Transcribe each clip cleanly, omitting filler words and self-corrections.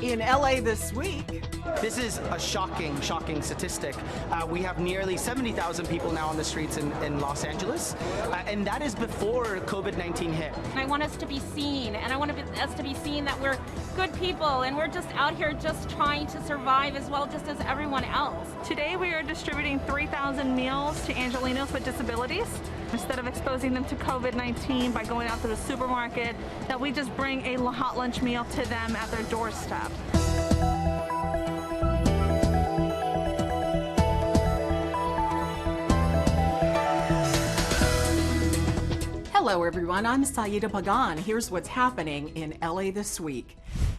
In LA this week, this is a shocking statistic. We have nearly 70,000 people now on the streets in Los Angeles, and that is before COVID-19 hit. I want us to be seen, and I want us to be seen that we're good people, and we're just out here just trying to survive as well, just as everyone else. Today we are distributing 3,000 meals to Angelenos with disabilities. Instead of exposing them to COVID-19 by going out to the supermarket, that we just bring a hot lunch meal to them at their doorstep. Hello everyone, I'm Saida Pagan. Here's what's happening in LA this week.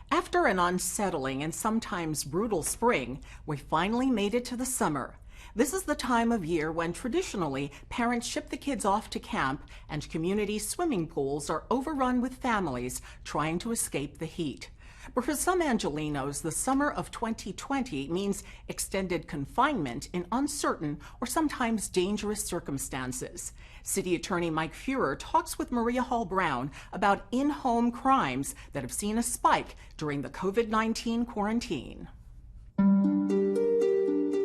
After an unsettling and sometimes brutal spring, we finally made it to the summer. This is the time of year when traditionally parents ship the kids off to camp and community swimming pools are overrun with families trying to escape the heat. But for some Angelenos, the summer of 2020 means extended confinement in uncertain or sometimes dangerous circumstances. City Attorney Mike Feuer talks with Maria Hall Brown about in-home crimes that have seen a spike during the COVID-19 quarantine.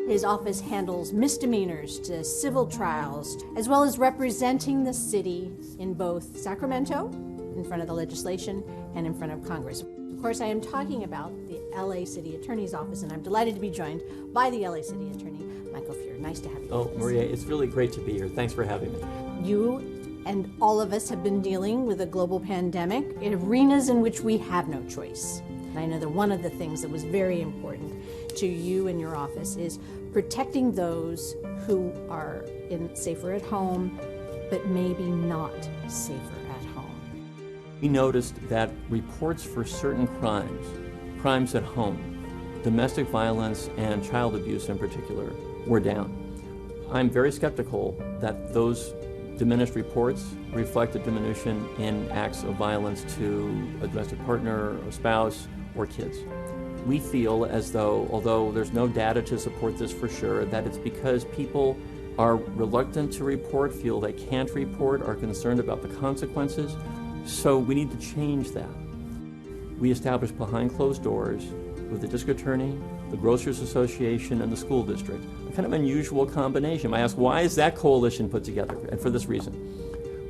His office handles misdemeanors to civil trials, as well as representing the city in both Sacramento, in front of the legislation, and in front of Congress. Of course, I am talking about the LA City Attorney's Office, and I'm delighted to be joined by the LA City Attorney, Michael Feuer. Nice to have you. Oh, Maria, it's really great to be here. Thanks for having me. You and all of us have been dealing with a global pandemic in arenas in which we have no choice. And I know that one of the things that was very important to you and your office is protecting those who are safer at home, but maybe not safer at home. We noticed that reports for certain crimes at home, domestic violence and child abuse in particular, were down. I'm very skeptical that those diminished reports reflect a diminution in acts of violence to a domestic partner or spouse or kids. We feel as though, although there's no data to support this for sure, that it's because people are reluctant to report, feel they can't report, are concerned about the consequences. So we need to change that. We established behind closed doors with the district attorney, the Grocers Association, and the school district. A kind of unusual combination. I asked, why is that coalition put together? And for this reason.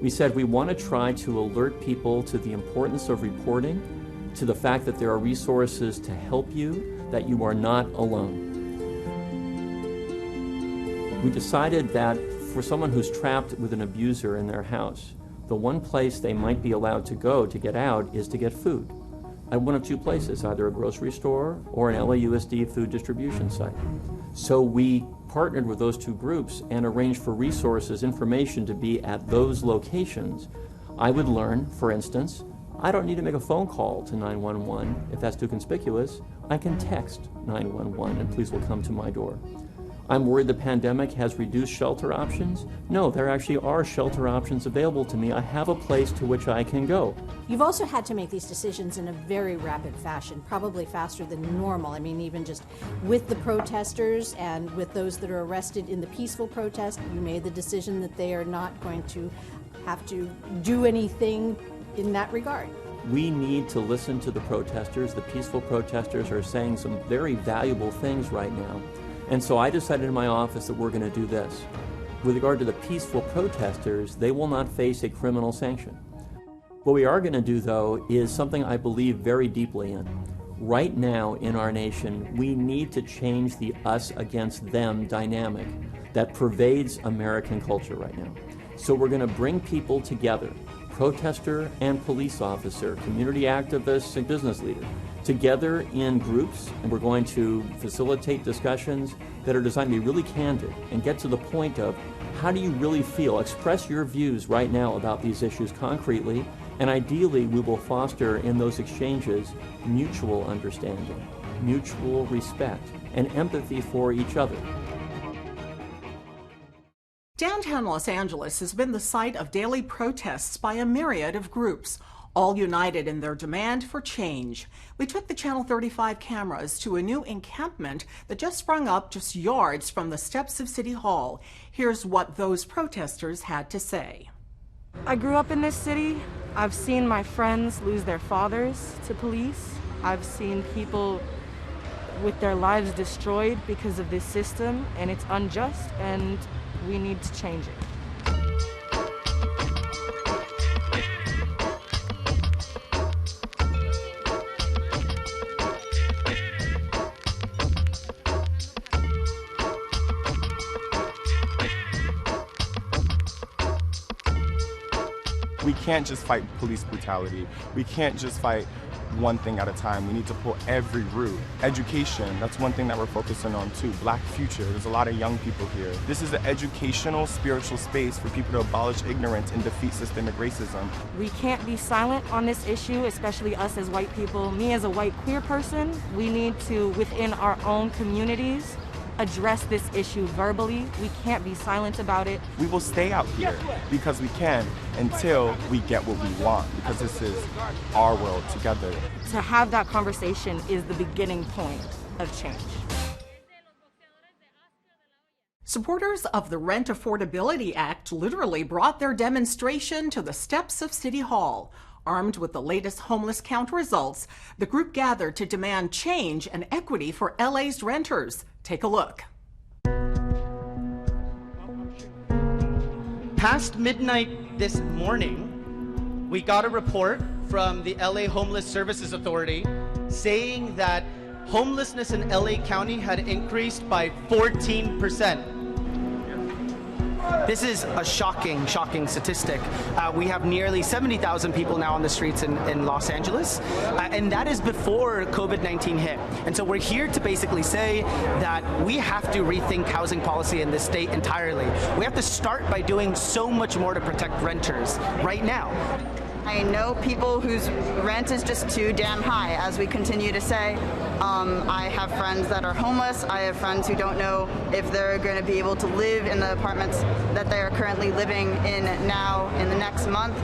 We said we want to try to alert people to the importance of reporting, to the fact that there are resources to help you, that you are not alone. We decided that for someone who's trapped with an abuser in their house, the one place they might be allowed to go to get out is to get food at one of two places, either a grocery store or an LAUSD food distribution site. So we partnered with those two groups and arranged for resources, information to be at those locations. I would learn, for instance, I don't need to make a phone call to 911 if that's too conspicuous. I can text 911 and police will come to my door. I'm worried the pandemic has reduced shelter options. No, there actually are shelter options available to me. I have a place to which I can go. You've also had to make these decisions in a very rapid fashion, probably faster than normal. I mean, even just with the protesters and with those that are arrested in the peaceful protest, you made the decision that they are not going to have to do anything in that regard. We need to listen to the protesters. The peaceful protesters are saying some very valuable things right now. And so I decided in my office that we're going to do this. With regard to the peaceful protesters, they will not face a criminal sanction. What we are going to do, though, is something I believe very deeply in. Right now in our nation, we need to change the us against them dynamic that pervades American culture right now. So we're going to bring people together, protester and police officer, community activists and business leaders, together in groups, and we're going to facilitate discussions that are designed to be really candid and get to the point of how do you really feel? Express your views right now about these issues concretely, and ideally we will foster in those exchanges mutual understanding, mutual respect, and empathy for each other. Downtown Los Angeles has been the site of daily protests by a myriad of groups, all united in their demand for change. We took the Channel 35 cameras to a new encampment that just sprung up just yards from the steps of City Hall. Here's what those protesters had to say. I grew up in this city. I've seen my friends lose their fathers to police. I've seen people with their lives destroyed because of this system, and it's unjust, and we need to change it. We can't just fight police brutality. We can't just fight one thing at a time. We need to pull every root. Education, that's one thing that we're focusing on too. Black future, there's a lot of young people here. This is an educational, spiritual space for people to abolish ignorance and defeat systemic racism. We can't be silent on this issue, especially us as white people. Me as a white queer person, we need to, within our own communities, address this issue verbally. We can't be silent about it. We will stay out here because we can until we get what we want, because this is our world together. To have that conversation is the beginning point of change. Supporters of the Rent Affordability Act literally brought their demonstration to the steps of City Hall. Armed with the latest homeless count results, the group gathered to demand change and equity for LA's renters. Take a look. Past midnight this morning, we got a report from the LA Homeless Services Authority saying that homelessness in LA County had increased by 14%. This is a shocking statistic. We have nearly 70,000 people now on the streets in Los Angeles, and that is before COVID-19 hit. And so we're here to basically say that we have to rethink housing policy in this state entirely. We have to start by doing so much more to protect renters right now. I know people whose rent is just too damn high, as we continue to say. I have friends that are homeless. I have friends who don't know if they're going to be able to live in the apartments that they are currently living in now in the next month.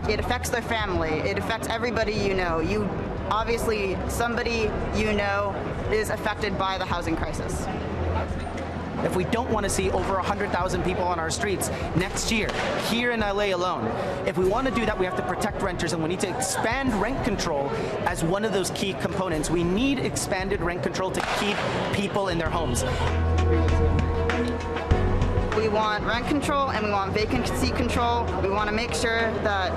It affects their family. It affects everybody you know. Obviously, somebody you know is affected by the housing crisis. If we don't want to see over 100,000 people on our streets next year, here in LA alone, if we want to do that, we have to protect renters, and we need to expand rent control as one of those key components. We need expanded rent control to keep people in their homes. We want rent control and we want vacancy control. We want to make sure that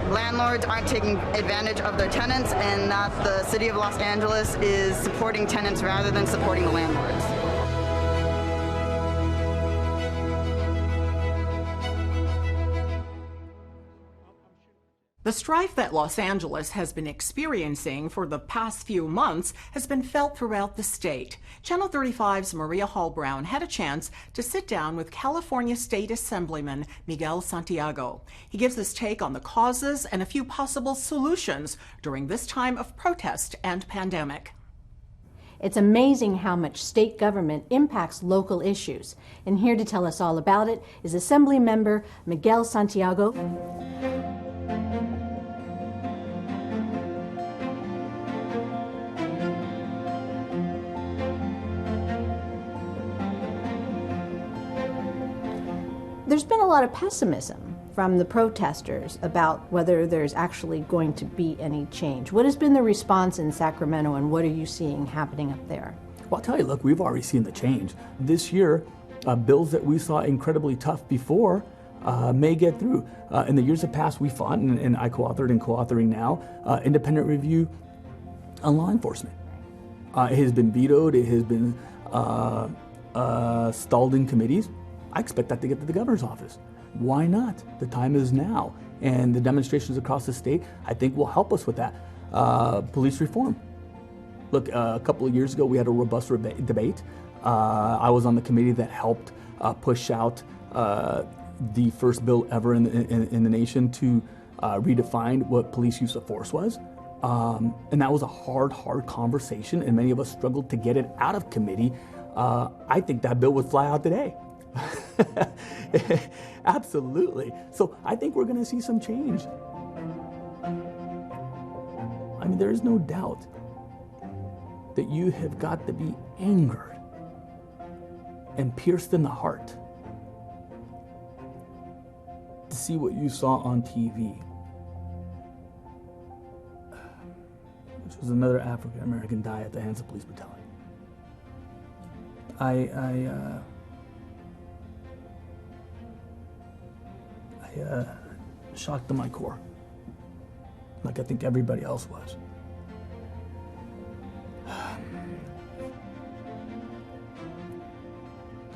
landlords aren't taking advantage of their tenants, and that the city of Los Angeles is supporting tenants rather than supporting the landlords. The strife that Los Angeles has been experiencing for the past few months has been felt throughout the state. Channel 35's Maria Hall Brown had a chance to sit down with California State Assemblyman Miguel Santiago. He gives his take on the causes and a few possible solutions during this time of protest and pandemic. It's amazing how much state government impacts local issues. And here to tell us all about it is Assemblymember Miguel Santiago. There's been a lot of pessimism from the protesters about whether there's actually going to be any change. What has been the response in Sacramento, and what are you seeing happening up there? Well, I'll tell you, look, we've already seen the change. This year, bills that we saw incredibly tough before may get through. In the years that passed, we fought, and I co-authored and co-authoring now, independent review on law enforcement. It has been vetoed, it has been stalled in committees. I expect that to get to the governor's office. Why not? The time is now. And the demonstrations across the state, I think, will help us with that. Police reform. Look, a couple of years ago, we had a robust debate. I was on the committee that helped push out the first bill ever in the nation to redefine what police use of force was. And that was a hard conversation, and many of us struggled to get it out of committee. I think that bill would fly out today. Absolutely. So I think we're going to see some change. I mean, there is no doubt that you have got to be angered and pierced in the heart to see what you saw on TV. which was another African American die at the hands of police brutality. I shocked to my core, like I think everybody else was.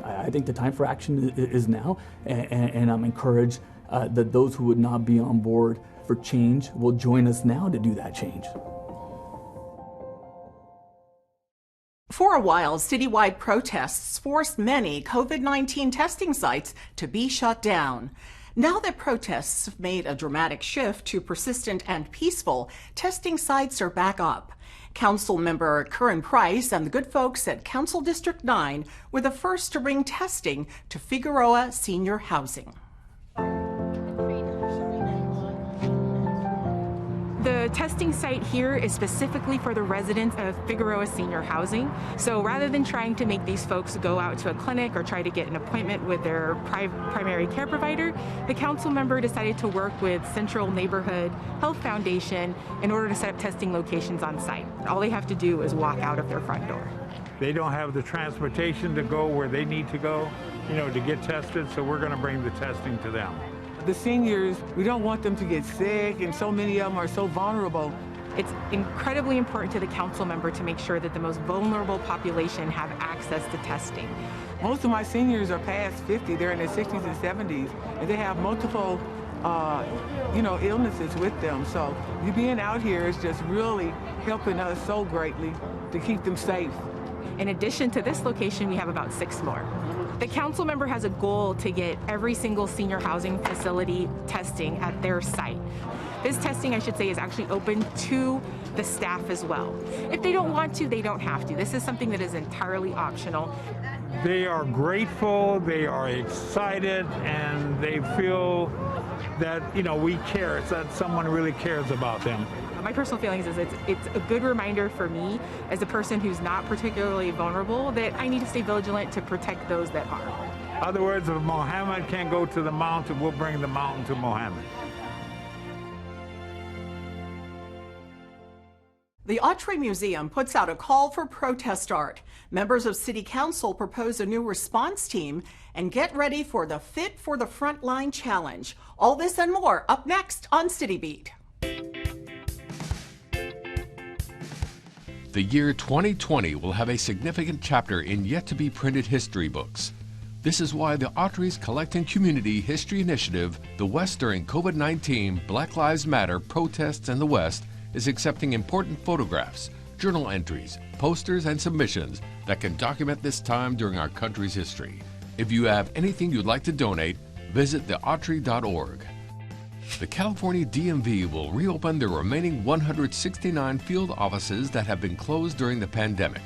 I think the time for action is now, and I'm encouraged that those who would not be on board for change will join us now to do that change. For a while, citywide protests forced many COVID-19 testing sites to be shut down. Now that protests have made a dramatic shift to persistent and peaceful, testing sites are back up. Councilmember Curran Price and the good folks at Council District 9 were the first to bring testing to Figueroa Senior Housing. The testing site here is specifically for the residents of Figueroa Senior Housing. So rather than trying to make these folks go out to a clinic or try to get an appointment with their primary care provider, the council member decided to work with Central Neighborhood Health Foundation in order to set up testing locations on site. All they have to do is walk out of their front door. They don't have the transportation to go where they need to go, to get tested, so we're going to bring the testing to them. The seniors, we don't want them to get sick, and so many of them are so vulnerable. It's incredibly important to the council member to make sure that the most vulnerable population have access to testing. Most of my seniors are past 50, they're in their 60s and 70s, and they have multiple illnesses with them. So you being out here is just really helping us so greatly to keep them safe. In addition to this location, we have about 6 more. The council member has a goal to get every single senior housing facility testing at their site. This testing, I should say, is actually open to the staff as well. If they don't want to, they don't have to. This is something that is entirely optional. They are grateful, they are excited, and they feel that, we care. It's that someone really cares about them. My personal feelings is it's a good reminder for me as a person who's not particularly vulnerable that I need to stay vigilant to protect those that are. In other words, if Mohammed can't go to the mountain, we'll bring the mountain to Mohammed. The Autry Museum puts out a call for protest art. Members of City Council propose a new response team and get ready for the Fit for the Frontline Challenge. All this and more up next on City Beat. The year 2020 will have a significant chapter in yet-to-be-printed history books. This is why the Autry's Collecting Community History Initiative, the West During COVID-19 Black Lives Matter Protests in the West, is accepting important photographs, journal entries, posters, and submissions that can document this time during our country's history. If you have anything you'd like to donate, visit theautry.org. The California DMV will reopen the remaining 169 field offices that have been closed during the pandemic.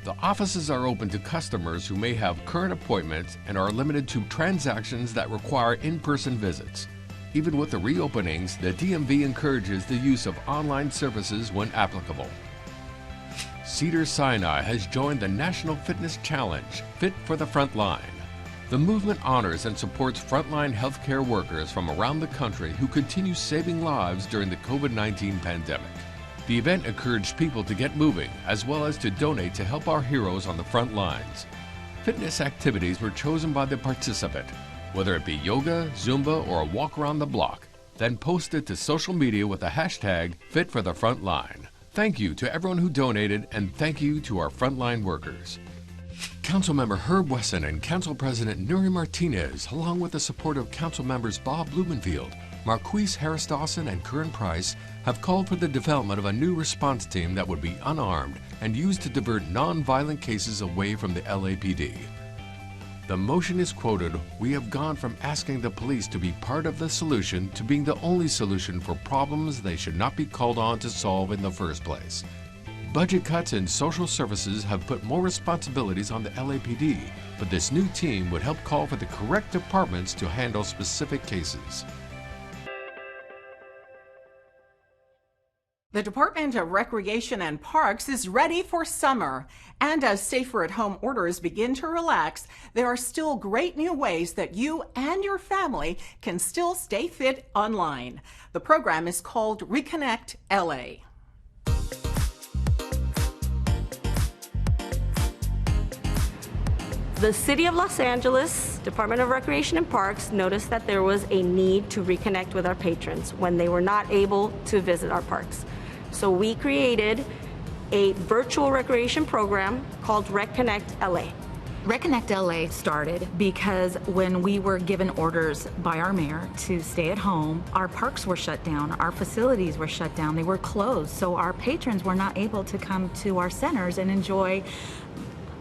The offices are open to customers who may have current appointments and are limited to transactions that require in-person visits. Even with the reopenings, the DMV encourages the use of online services when applicable. Cedars-Sinai has joined the National Fitness Challenge, Fit for the Frontline. The movement honors and supports frontline healthcare workers from around the country who continue saving lives during the COVID-19 pandemic. The event encouraged people to get moving, as well as to donate to help our heroes on the front lines. Fitness activities were chosen by the participant, whether it be yoga, Zumba, or a walk around the block, then posted to social media with the hashtag #FitForTheFrontline. Thank you to everyone who donated, and thank you to our frontline workers. Councilmember Herb Wesson and Council President Nuri Martinez, along with the support of Council members Bob Blumenfield, Marquise Harris-Dawson, and Curran Price, have called for the development of a new response team that would be unarmed and used to divert non-violent cases away from the LAPD. The motion is quoted, "We have gone from asking the police to be part of the solution to being the only solution for problems they should not be called on to solve in the first place. Budget cuts in social services have put more responsibilities on the LAPD, but this new team would help call for the correct departments to handle specific cases." The Department of Recreation and Parks is ready for summer. And as safer-at-home orders begin to relax, there are still great new ways that you and your family can still stay fit online. The program is called Reconnect LA. The City of Los Angeles Department of Recreation and Parks noticed that there was a need to reconnect with our patrons when they were not able to visit our parks. So we created a virtual recreation program called RecConnect LA. RecConnect LA started because when we were given orders by our mayor to stay at home, our parks were shut down, our facilities were shut down, they were closed, so our patrons were not able to come to our centers and enjoy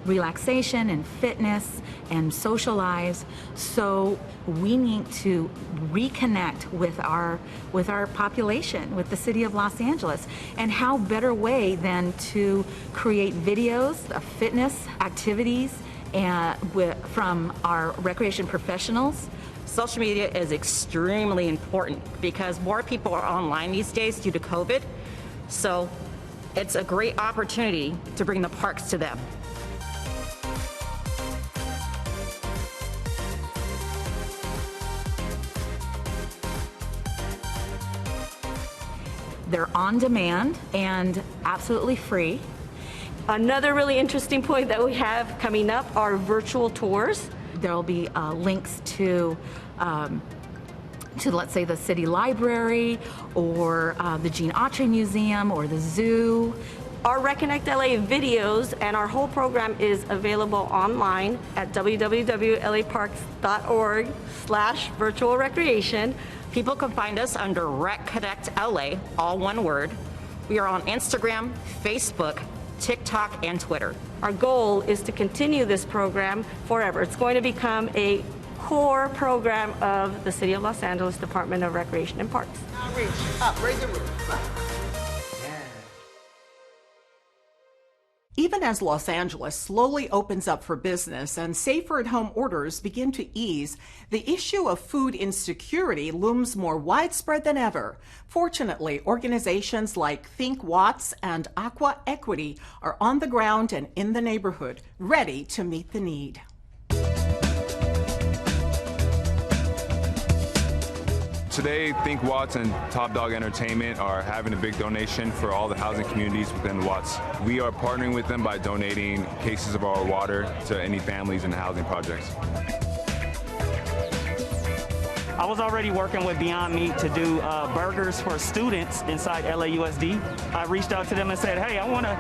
relaxation and fitness and socialize. So we need to reconnect with our population, with the city of Los Angeles. And how better way than to create videos of fitness activities from our recreation professionals. Social media is extremely important because more people are online these days due to COVID. So it's a great opportunity to bring the parks to them. They're on demand and absolutely free. Another really interesting point that we have coming up are virtual tours. There'll be links to let's say the city library or the Gene Autry Museum or the zoo. Our RecConnect LA videos and our whole program is available online at www.laparks.org/virtual recreation. People can find us under RecConnect LA, all one word. We are on Instagram, Facebook, TikTok, and Twitter. Our goal is to continue this program forever. It's going to become a core program of the City of Los Angeles Department of Recreation and Parks. Now reach up, raise your roof. Even as Los Angeles slowly opens up for business and safer-at-home orders begin to ease, the issue of food insecurity looms more widespread than ever. Fortunately, organizations like Think Watts and Aqua Equity are on the ground and in the neighborhood, ready to meet the need. Today, Think Watts and Top Dog Entertainment are having a big donation for all the housing communities within Watts. We are partnering with them by donating cases of our water to any families in the housing projects. I was already working with Beyond Meat to do burgers for students inside LAUSD. I reached out to them and said, hey, I want to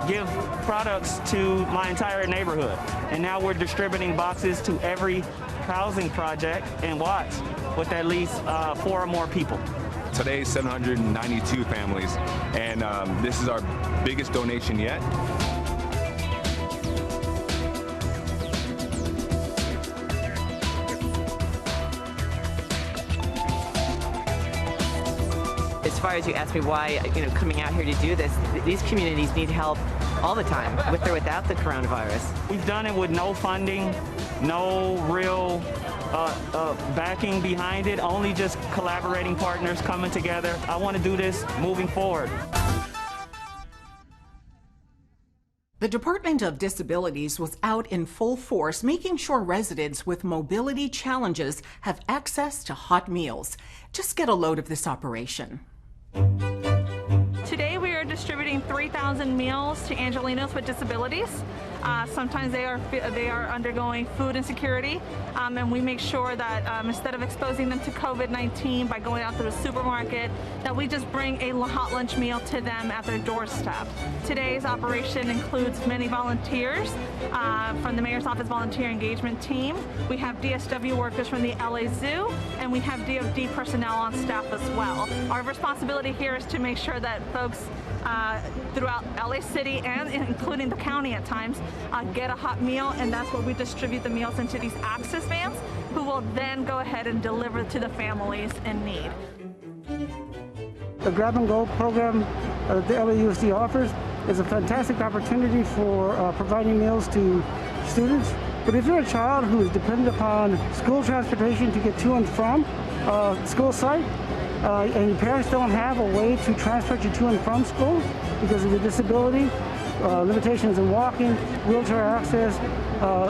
give products to my entire neighborhood. And now we're distributing boxes to every housing project in Watts with at least 4 or more people. Today, 792 families, and this is our biggest donation yet. As far as you asked me why, coming out here to do this, these communities need help all the time, with or without the coronavirus. We've done it with no funding, no real backing behind it, only just collaborating partners coming together. I want to do this moving forward. The Department of Disabilities was out in full force making sure residents with mobility challenges have access to hot meals. Just get a load of this operation. Today we are distributing 3,000 meals to Angelenos with disabilities. Sometimes they are undergoing food insecurity, and we make sure that instead of exposing them to COVID-19 by going out to the supermarket, that we just bring a hot lunch meal to them at their doorstep. Today's operation includes many volunteers from the Mayor's Office Volunteer Engagement Team. We have DSW workers from the LA Zoo, and we have DOD personnel on staff as well. Our responsibility here is to make sure that folks throughout LA City and including the county at times get a hot meal, and that's where we distribute the meals into these access vans who will then go ahead and deliver to the families in need. The Grab and Go program that the LAUSD offers is a fantastic opportunity for providing meals to students. But if you're a child who is dependent upon school transportation to get to and from school site, and your parents don't have a way to transport you to and from school because of your disability, limitations in walking, wheelchair access,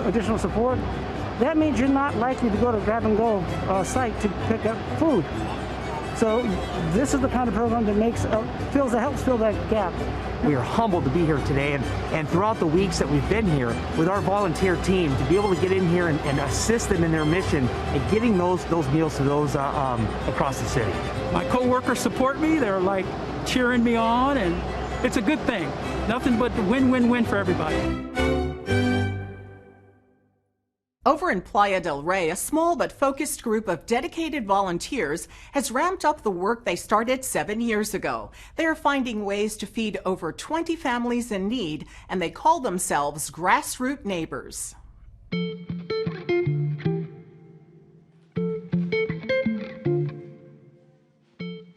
additional support, that means you're not likely to go to Grab and Go site to pick up food. So this is the kind of program that helps fill that gap. We are humbled to be here today, and throughout the weeks that we've been here with our volunteer team, to be able to get in here and assist them in their mission and getting those meals to those across the city. My co-workers support me. They're like cheering me on, and it's a good thing. Nothing but win-win-win for everybody. Over in Playa del Rey, a small but focused group of dedicated volunteers has ramped up the work they started 7 years ago. They are finding ways to feed over 20 families in need, and they call themselves Grassroot Neighbors.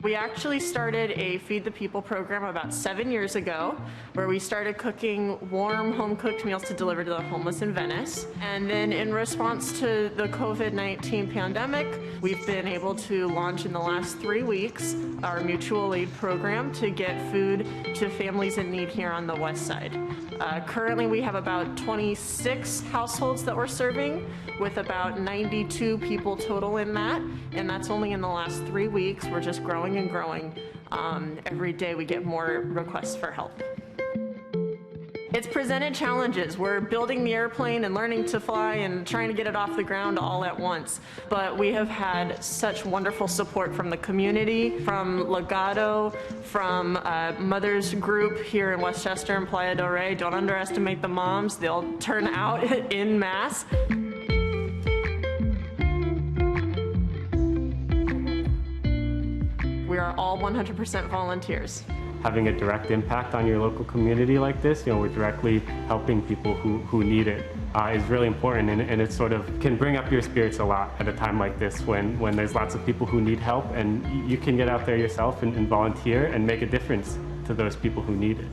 We actually started a Feed the People program about 7 years ago, where we started cooking warm home-cooked meals to deliver to the homeless in Venice. And then in response to the COVID-19 pandemic, we've been able to launch in the last 3 weeks our mutual aid program to get food to families in need here on the west side. Currently we have about 26 households that we're serving, with about 92 people total in that, and that's only in the last 3 weeks. We're just growing and growing. Every day we get more requests for help. It's presented challenges. We're building the airplane and learning to fly and trying to get it off the ground all at once. But we have had such wonderful support from the community, from Legado, from Mothers Group here in Westchester and Playa del Rey. Don't underestimate the moms. They'll turn out en masse. We are all 100% volunteers. Having a direct impact on your local community like this, we're directly helping people who need it, is really important, and it sort of can bring up your spirits a lot at a time like this when there's lots of people who need help, and you can get out there yourself and volunteer and make a difference to those people who need it.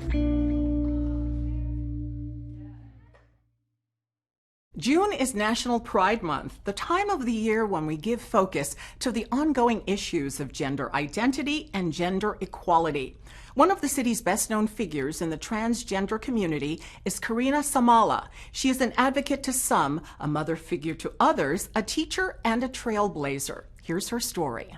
June is National Pride Month, the time of the year when we give focus to the ongoing issues of gender identity and gender equality. One of the city's best-known figures in the transgender community is Karina Samana. She is an advocate to some, a mother figure to others, a teacher, and a trailblazer. Here's her story.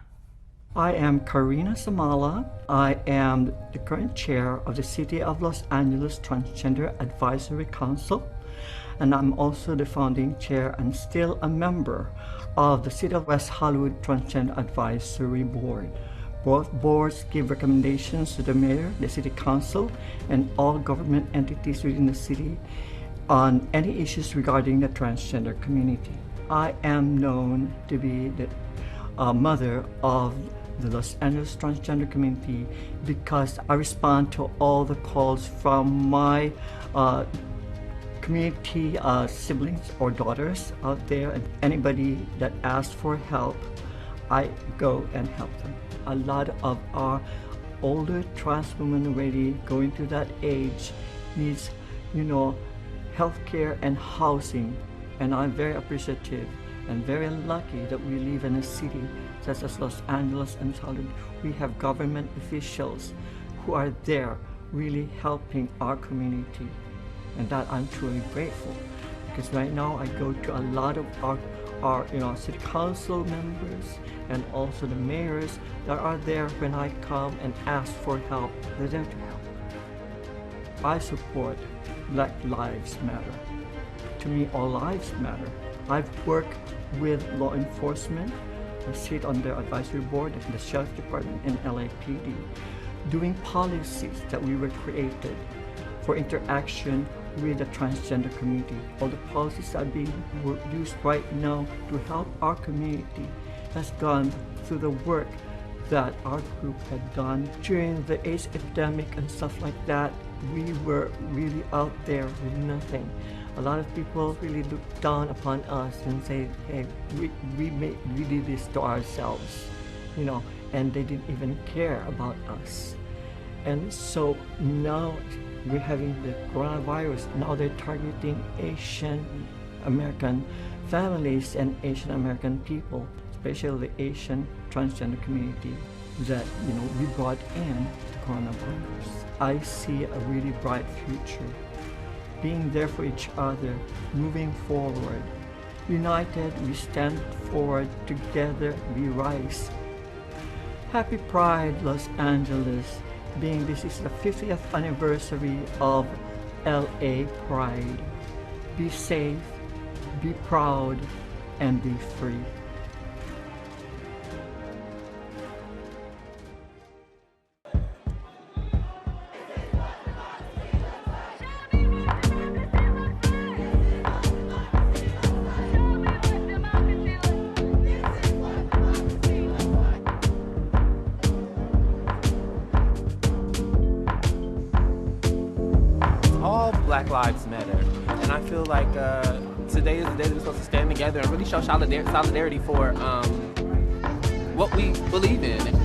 I am Karina Samana. I am the current chair of the City of Los Angeles Transgender Advisory Council, and I'm also the founding chair and still a member of the City of West Hollywood Transgender Advisory Board. Both boards give recommendations to the mayor, the city council, and all government entities within the city on any issues regarding the transgender community. I am known to be the mother of the Los Angeles transgender community because I respond to all the calls from my community siblings or daughters out there, and anybody that asks for help, I go and help them. A lot of our older trans women already going through that age needs, healthcare and housing, and I'm very appreciative and very lucky that we live in a city such as Los Angeles and Hollywood. We have government officials who are there really helping our community, and that I'm truly grateful, because right now I go to a lot of our city council members and also the mayors that are there when I come and ask for help. They're there to help. I support Black Lives Matter. To me, all lives matter. I've worked with law enforcement. I sit on their advisory board in the Sheriff's Department and LAPD, doing policies that we were created for interaction with the transgender community. All the policies are being used right now to help our community has gone through the work that our group had done during the AIDS epidemic and stuff like that. We were really out there with nothing. A lot of people really looked down upon us and say, hey, we did this to ourselves, and they didn't even care about us. And so now we're having the coronavirus. Now they're targeting Asian American families and Asian American people, especially the Asian transgender community that we brought in the coronavirus. I see a really bright future, being there for each other, moving forward. United, we stand forward, together we rise. Happy Pride, Los Angeles, being this is the 50th anniversary of LA Pride. Be safe, be proud, and be free. All Black Lives Matter, and I feel like today is the day that we're supposed to stand together and really show solidarity for what we believe in.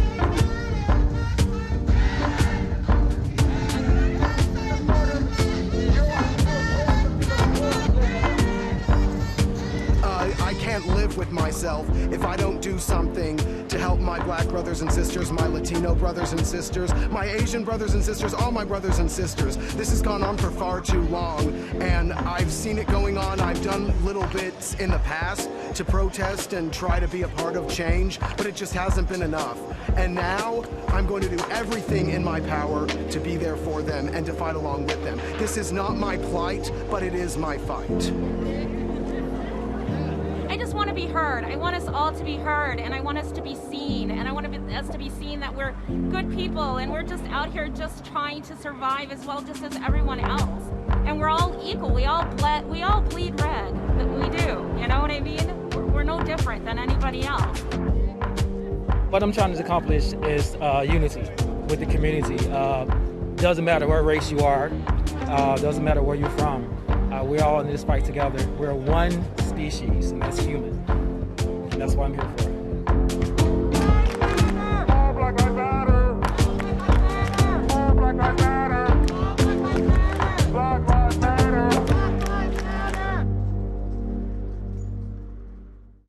I can't live with myself if I don't do something to help my black brothers and sisters, my Latino brothers and sisters, my Asian brothers and sisters, all my brothers and sisters. This has gone on for far too long, and I've seen it going on. I've done little bits in the past to protest and try to be a part of change, but it just hasn't been enough. And now I'm going to do everything in my power to be there for them and to fight along with them. This is not my plight, but it is my fight. I just want to be heard. I want us all to be heard, and I want us to be seen, and I want us to be seen that we're good people, and we're just out here just trying to survive as well, just as everyone else. And we're all equal. We all bleed red. We do. You know what I mean? We're no different than anybody else. What I'm trying to accomplish is unity with the community. Doesn't matter what race you are. Doesn't matter where you're from. We're all in this fight together. We're one species, and that's human. And that's what I'm here for.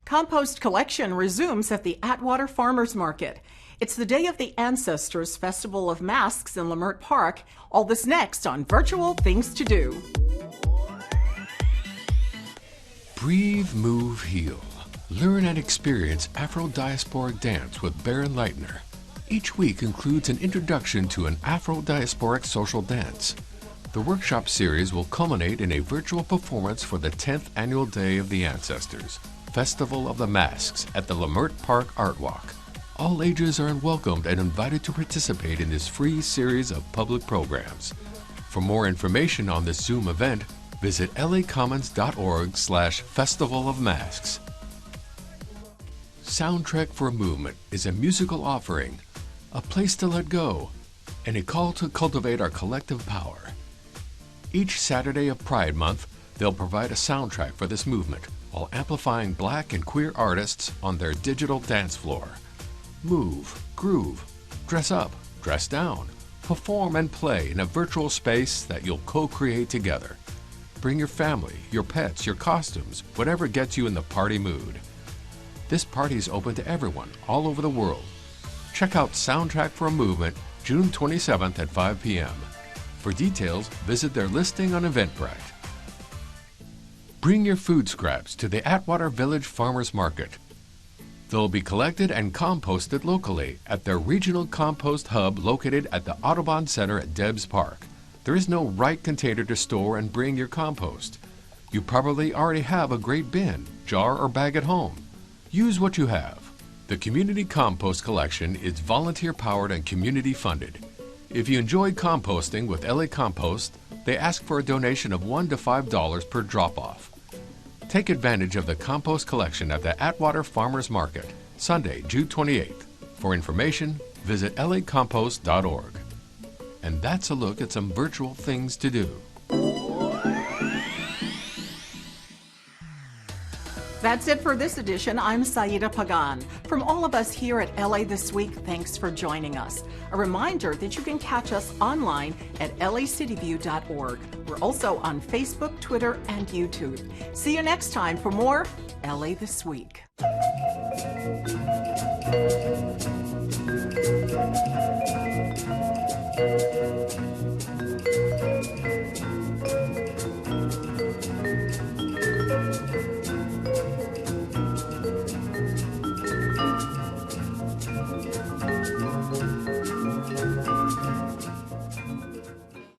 Compost collection resumes at the Atwater Farmers Market. It's the Day of the Ancestors Festival of Masks in Leimert Park. All this next on Virtual Things to Do. Breathe, move, heal. Learn and experience Afro-diasporic dance with Baron Leitner. Each week includes an introduction to an Afro-diasporic social dance. The workshop series will culminate in a virtual performance for the 10th annual Day of the Ancestors, Festival of the Masks at the Leimert Park Art Walk. All ages are welcomed and invited to participate in this free series of public programs. For more information on this Zoom event, visit lacommons.org/Festival of Masks. Soundtrack for a Movement is a musical offering, a place to let go, and a call to cultivate our collective power. Each Saturday of Pride Month, they'll provide a soundtrack for this movement while amplifying Black and queer artists on their digital dance floor. Move, groove, dress up, dress down, perform and play in a virtual space that you'll co-create together. Bring your family, your pets, your costumes, whatever gets you in the party mood. This party is open to everyone all over the world. Check out Soundtrack for a Movement, June 27th at 5 p.m. For details, visit their listing on Eventbrite. Bring your food scraps to the Atwater Village Farmers Market. They'll be collected and composted locally at their regional compost hub located at the Audubon Center at Debs Park. There is no right container to store and bring your compost. You probably already have a great bin, jar, or bag at home. Use what you have. The Community Compost Collection is volunteer-powered and community-funded. If you enjoyed composting with LA Compost, they ask for a donation of $1 to $5 per drop-off. Take advantage of the compost collection at the Atwater Farmers Market, Sunday, June 28th. For information, visit lacompost.org. And that's a look at some virtual things to do. That's it for this edition. I'm Saida Pagan. From all of us here at LA This Week, thanks for joining us. A reminder that you can catch us online at lacityview.org. We're also on Facebook, Twitter, and YouTube. See you next time for more LA This Week.